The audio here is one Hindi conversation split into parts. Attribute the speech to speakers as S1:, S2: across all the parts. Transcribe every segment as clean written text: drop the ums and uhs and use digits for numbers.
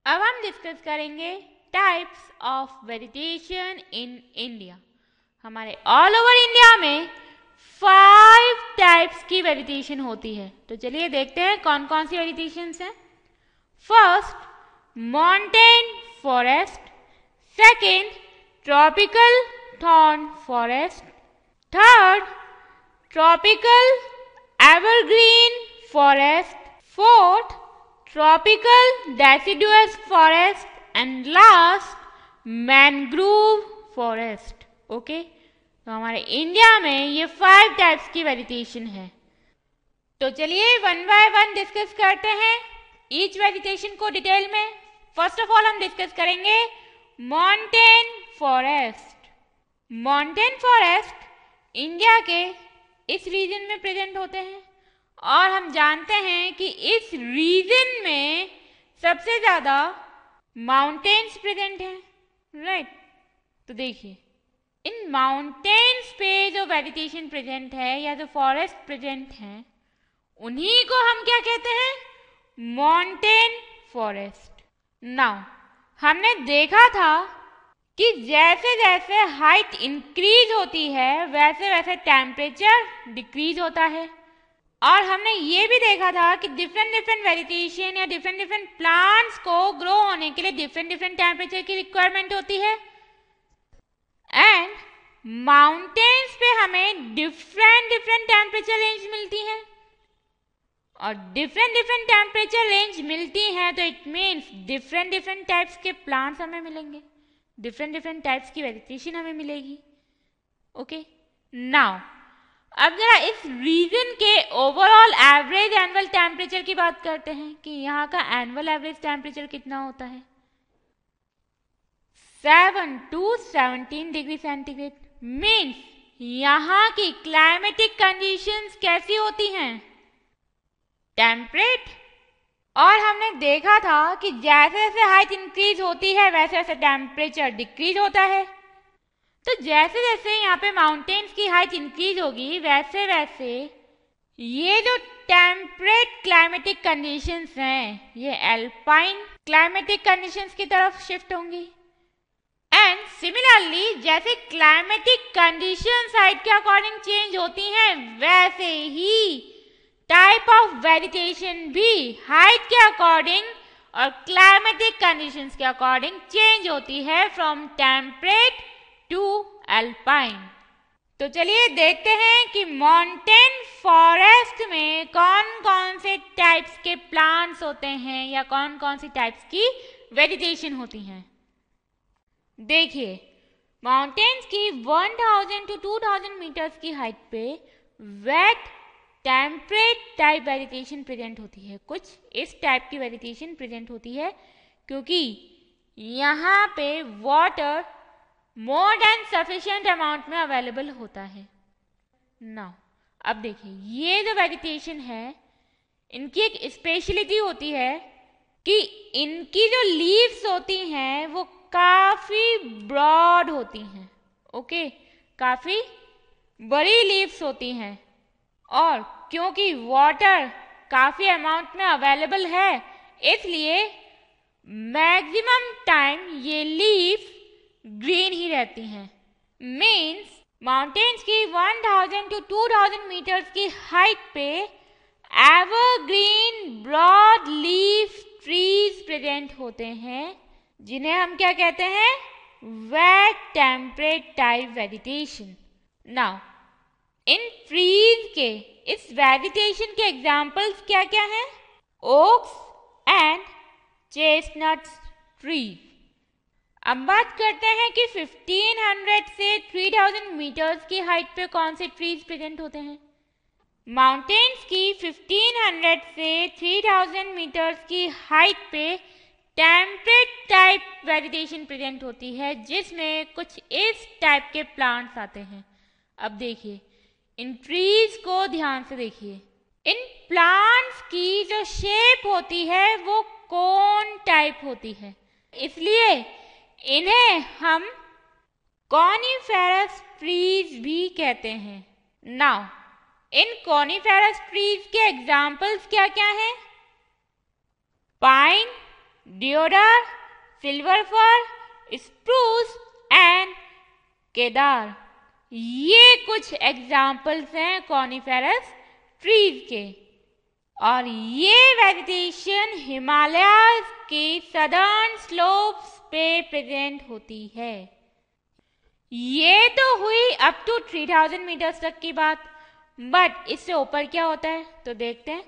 S1: अब हम डिस्कस करेंगे types of vegetation in India. हमारे ऑल ओवर इंडिया में 5 टाइप्स की वेजिटेशन होती है। तो चलिए देखते हैं कौन कौन सी वेजिटेशंस हैं। First, mountain forest. Second, tropical thorn forest. Third, tropical evergreen forest. Fourth, tropical deciduous forest and last mangrove forest। Okay, तो हमारे इंडिया में ये 5 टाइप्स की वेजिटेशन है। तो चलिए वन बाय वन डिस्कस करते हैं ईच वेजिटेशन को डिटेल में। फर्स्ट ऑफ ऑल हम डिस्कस करेंगे mountain forest. Mountain forest India के इस रीजन में प्रेजेंट होते हैं और हम जानते हैं कि इस रीजन में सबसे ज्यादा माउंटेन्स प्रेजेंट हैं, राइट। तो देखिए, इन माउंटेन्स पे जो वेजिटेशन प्रेजेंट है या जो फॉरेस्ट प्रेजेंट हैं, उन्हीं को हम क्या कहते हैं? Mountain forest. नाउ हमने देखा था कि जैसे जैसे हाइट इंक्रीज होती है वैसे वैसे टेम्परेचर डिक्रीज होता है। और हमने ये भी देखा था कि डिफरेंट वेजिटेशन या डिफरेंट प्लांट्स को ग्रो होने के लिए डिफरेंट टेम्परेचर की रिक्वायरमेंट होती है। एंड माउंटेन्स पे हमें डिफरेंट टेम्परेचर रेंज मिलती है और डिफरेंट टेम्परेचर रेंज मिलती हैं तो इट मीन्स डिफरेंट टाइप्स के प्लांट्स हमें मिलेंगे, डिफरेंट टाइप्स की वेजिटेशन हमें मिलेगी। ओके, नाउ अब जरा इस रीजन के ओवरऑल एवरेज एनुअल टेम्परेचर की बात करते हैं कि यहाँ का एनुअल एवरेज टेम्परेचर कितना होता है। 7 to 17 डिग्री सेंटीग्रेड। मीन्स यहाँ की क्लाइमेटिक कंडीशंस कैसी होती हैं? टेम्परेट। और हमने देखा था कि जैसे जैसे हाइट इंक्रीज होती है वैसे वैसे टेम्परेचर डिक्रीज होता है। तो जैसे जैसे यहाँ पे माउंटेन्स की हाइट इंक्रीज होगी वैसे वैसे ये जो टेम्परेट क्लाइमेटिक कंडीशंस हैं ये एल्पाइन क्लाइमेटिक कंडीशंस की तरफ शिफ्ट होंगी। एंड सिमिलरली जैसे क्लाइमेटिक कंडीशंस हाइट के अकॉर्डिंग चेंज होती हैं वैसे ही टाइप ऑफ वेजिटेशन भी हाइट के अकॉर्डिंग और क्लाइमेटिक कंडीशंस के अकॉर्डिंग चेंज होती है फ्रॉम टेम्परेट टू अल्पाइन। तो चलिए देखते हैं कि माउंटेन फॉरेस्ट में कौन कौन से टाइप्स के प्लांट्स होते हैं या कौन कौन सी टाइप्स की वेजिटेशन होती हैं। देखिए, माउंटेन्स की 1000 to 2000 मीटर्स की हाइट पे wet temperate type vegetation present होती है। कुछ इस टाइप की वेजिटेशन प्रेजेंट होती है क्योंकि यहाँ पे water more than sufficient amount में अवेलेबल होता है। नाउ अब देखिए, ये जो वेजिटेशन है इनकी एक स्पेशलिटी होती है कि इनकी जो लीव्स होती हैं वो काफी ब्रॉड होती हैं। ओके, काफी बड़ी लीव्स होती हैं और क्योंकि वाटर काफी अमाउंट में अवेलेबल है इसलिए मैक्सिमम टाइम ये लीव्स ग्रीन ही रहती हैं। मीन्स माउंटेन्स की 1000 to 2000 मीटर्स की हाइट पे evergreen broad leaf trees present होते हैं जिन्हें हम क्या कहते हैं? Wet temperate type vegetation. Now in trees के इस वेजिटेशन के एग्जाम्पल्स क्या क्या हैं? Oaks and chestnuts trees. अब बात करते हैं कि 1500 से 3000 मीटर्स की हाइट पे कौन से ट्रीज प्रेजेंट होते हैं। माउंटेन्स की 1500 से 3000 मीटर्स की हाइट पे टेम्परेट टाइप वेजिटेशन प्रेजेंट होती है जिसमें कुछ इस टाइप के प्लांट्स आते हैं। अब देखिए, इन ट्रीज को ध्यान से देखिए। इन प्लांट्स की जो शेप होती है वो कोन टाइप होती है, इसलिए इन्हें हम कॉनिफेरस ट्रीज भी कहते हैं। नाउ इन कॉनिफेरस ट्रीज के एग्जाम्पल्स क्या क्या हैं? Pine, deodar, silver fir, spruce and Kedar. ये कुछ एग्जाम्पल्स हैं कॉनिफेरस ट्रीज के। और ये वेजिटेशन हिमालयाज के सदर्न स्लोप्स पे प्रेजेंट होती है। ये तो हुई अप टू 3000 मीटर्स तक की बात, बट इससे ऊपर क्या होता है तो देखते हैं।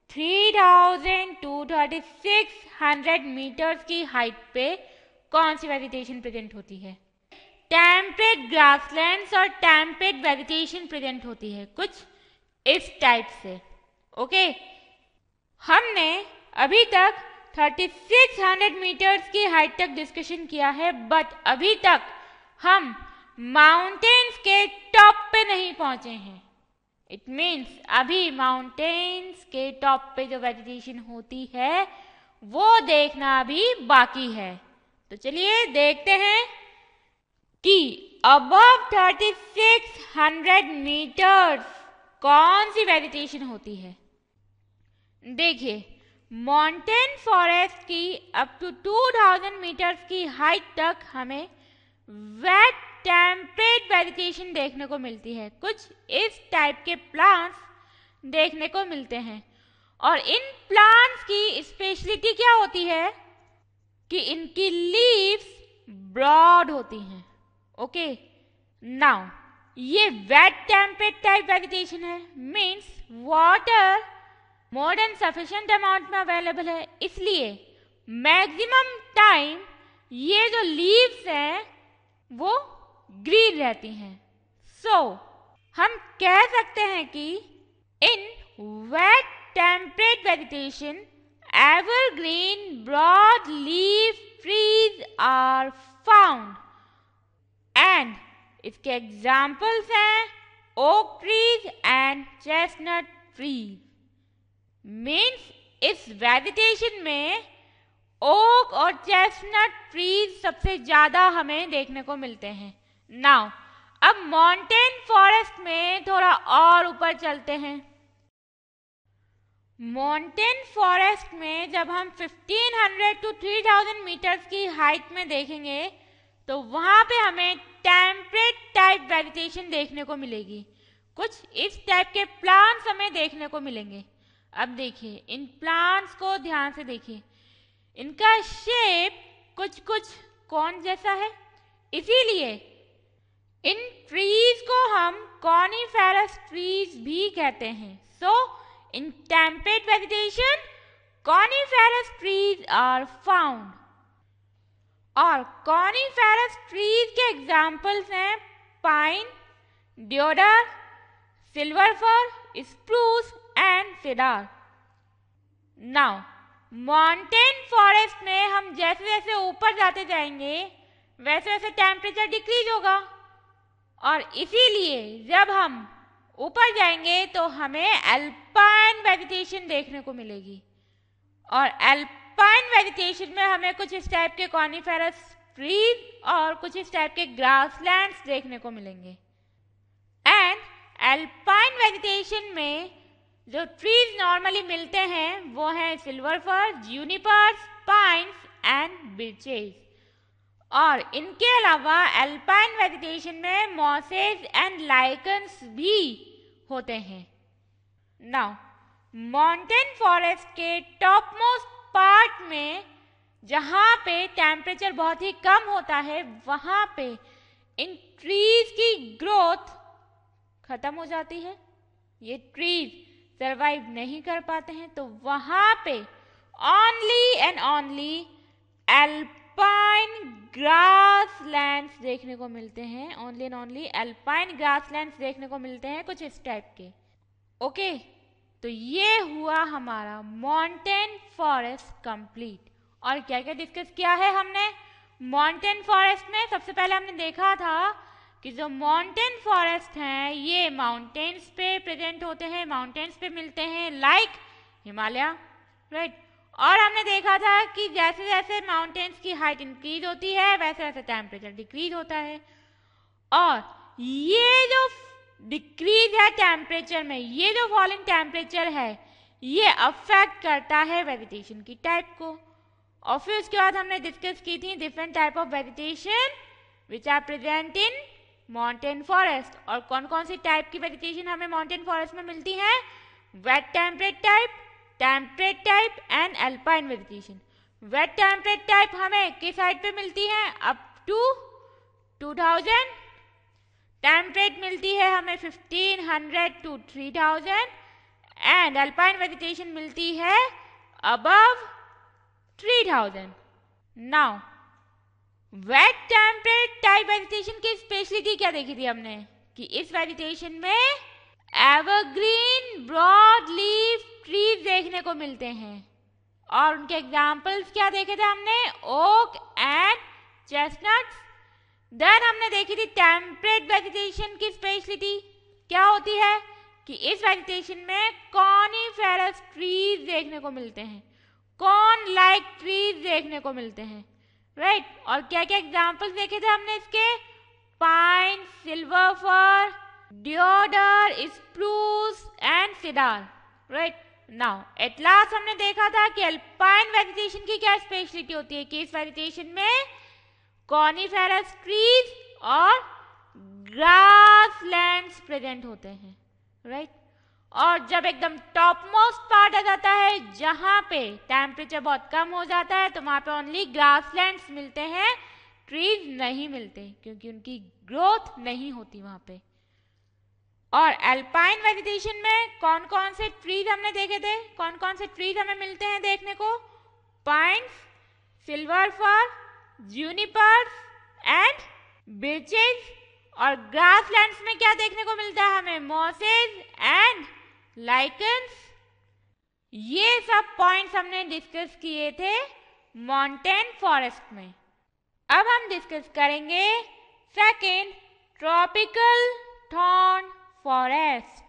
S1: 3000 to 3600 मीटर्स की हाइट पे कौन सी वेजिटेशन प्रेजेंट होती है? टेम्परेट ग्रासलैंड्स और टेम्परेट वेजिटेशन प्रेजेंट होती है कुछ इस टाइप से। ओके, हमने अभी तक 3600 मीटर्स की हाइट तक डिस्कशन किया है, बट अभी तक हम माउंटेन्स के टॉप पे नहीं पहुंचे हैं। इट मीन्स अभी माउंटेन्स के टॉप पे जो वेजिटेशन होती है वो देखना अभी बाकी है। तो चलिए देखते हैं कि अबव 3600 मीटर्स कौन सी वेजिटेशन होती है। देखिए, माउंटेन फॉरेस्ट की अप टू 2000 मीटर्स की हाइट तक हमें वेट टेम्परेट वेजिटेशन देखने को मिलती है। कुछ इस टाइप के प्लांट्स देखने को मिलते हैं। और इन प्लांट्स की स्पेशलिटी क्या होती है कि इनकी लीव्स ब्रॉड होती हैं। ओके, नाउ ये वेट टेम्परेट टाइप वेजिटेशन है, means water more than sufficient amount में अवेलेबल है, इसलिए मैक्सिमम टाइम ये जो लीव्स हैं वो ग्रीन रहती हैं। सो हम कह सकते हैं कि in wet temperate vegetation evergreen broad leaf trees are found and इसके एग्जाम्पल्स हैं oak trees and chestnut trees. Means इस वेजिटेशन में ओक और चेस्टनट ट्रीज सबसे ज्यादा हमें देखने को मिलते हैं। नाउ अब माउंटेन फॉरेस्ट में थोड़ा और ऊपर चलते हैं। माउंटेन फॉरेस्ट में जब हम 1500 to 3000 मीटर्स की हाइट में देखेंगे तो वहां पे हमें टेम्परेट टाइप वेजिटेशन देखने को मिलेगी। कुछ इस टाइप के प्लांट्स हमें देखने को मिलेंगे। अब देखिए, इन प्लांट्स को ध्यान से देखिए, इनका शेप कुछ कुछ कौन जैसा है, इसीलिए इन ट्रीज को हम कॉनिफेरस ट्रीज भी कहते हैं। So in temperate vegetation coniferous trees are found. और कॉनिफेरस ट्रीज के एग्जाम्पल्स हैं pine, deodar, silver fir, spruce and cedar. Now mountain forest में हम जैसे जैसे ऊपर जाते जाएंगे वैसे वैसे टेम्परेचर डिक्रीज होगा, और इसीलिए जब हम ऊपर जाएंगे तो हमें अल्पाइन वेजिटेशन देखने को मिलेगी। और अल्पाइन वेजिटेशन में हमें कुछ इस टाइप के कॉनिफेरस ट्रीज और कुछ इस टाइप के ग्रासलैंड्स देखने को मिलेंगे। एंड अल्पाइन वेजिटेशन में जो ट्रीज नॉर्मली मिलते हैं वो हैं silver fir, junipers, pines and birches. और इनके अलावा अल्पाइन वेजिटेशन में मॉसेस एंड लाइकन्स भी होते हैं। नाउ माउंटेन फॉरेस्ट के टॉप मोस्ट पार्ट में जहाँ पे टेम्परेचर बहुत ही कम होता है वहाँ पे इन ट्रीज की ग्रोथ खत्म हो जाती है, ये ट्रीज सरवाइव नहीं कर पाते हैं, तो वहाँ पे only and only alpine grasslands देखने को मिलते हैं। Only and only alpine grasslands देखने को मिलते हैं कुछ इस टाइप के। ओके, तो ये हुआ हमारा माउंटेन फॉरेस्ट कंप्लीट। और क्या क्या डिस्कस किया है हमने माउंटेन फॉरेस्ट में? सबसे पहले हमने देखा था कि जो माउंटेन फॉरेस्ट हैं ये माउंटेन्स पे प्रेजेंट होते हैं, माउंटेन्स पे मिलते हैं, लाइक हिमालय, राइट। और हमने देखा था कि जैसे जैसे माउंटेन्स की हाइट इंक्रीज होती है वैसे वैसे टेम्परेचर डिक्रीज होता है। और ये जो डिक्रीज है टेम्परेचर में, ये जो फॉलिंग टेम्परेचर है, ये अफेक्ट करता है वेजिटेशन की टाइप को। और फिर उसके बाद हमने डिस्कस की थी different type of vegetation which are present in mountain forest. और कौन कौन सी टाइप की वेजिटेशन हमें माउंटेन फॉरेस्ट में मिलती है? Wet temperate type and alpine vegetation. Wet temperate type हमें किस हाइट पे मिलती है? Up to 2000। टेम्परेट मिलती है हमें 1500 टू 3000 एंड अल्पाइन वेजिटेशन मिलती है above 3000। Now wet temperate type vegetation की स्पेशलिटी क्या देखी थी हमने? कि इस वेजिटेशन में एवरग्रीन ब्रॉड लीफ ट्रीज देखने को मिलते हैं। और उनके एग्जाम्पल्स क्या देखे थे हमने? Okay and chestnuts. देन हमने देखी थी टेम्परेट वेजिटेशन की स्पेशलिटी क्या होती है? कि इस वेजिटेशन में कॉनिफेरस ट्रीज देखने को मिलते हैं, कॉर्न लाइक ट्रीज देखने को मिलते हैं, राइट। और क्या क्या एग्जाम्पल्स देखे थे हमने इसके? Pine, silver fir, deodar, spruce and cedar, right. Now at last हमने देखा था कि अल्पाइन वेजिटेशन की क्या स्पेशलिटी होती है? कि इस वेजिटेशन में कॉनिफेरस ट्रीज और ग्रासलैंड्स प्रेजेंट होते हैं, राइट। और जब एकदम टॉप मोस्ट पार्ट आ जाता है जहां पे टेम्परेचर बहुत कम हो जाता है तो वहां पे ओनली ग्रासलैंड्स मिलते हैं, ट्रीज नहीं मिलते क्योंकि उनकी ग्रोथ नहीं होती वहां पे। और अल्पाइन वेजिटेशन में कौन कौन से ट्रीज हमने देखे थे? कौन कौन से ट्रीज हमें मिलते हैं देखने को? Pines, silver fir, junipers and birches. और ग्रासलैंड्स में क्या देखने को मिलता है हमें? Mosses and lichens. ये सब पॉइंट्स हमने डिस्कस किए थे माउंटेन फॉरेस्ट में। अब हम डिस्कस करेंगे सेकेंड, ट्रॉपिकल थॉर्न फॉरेस्ट।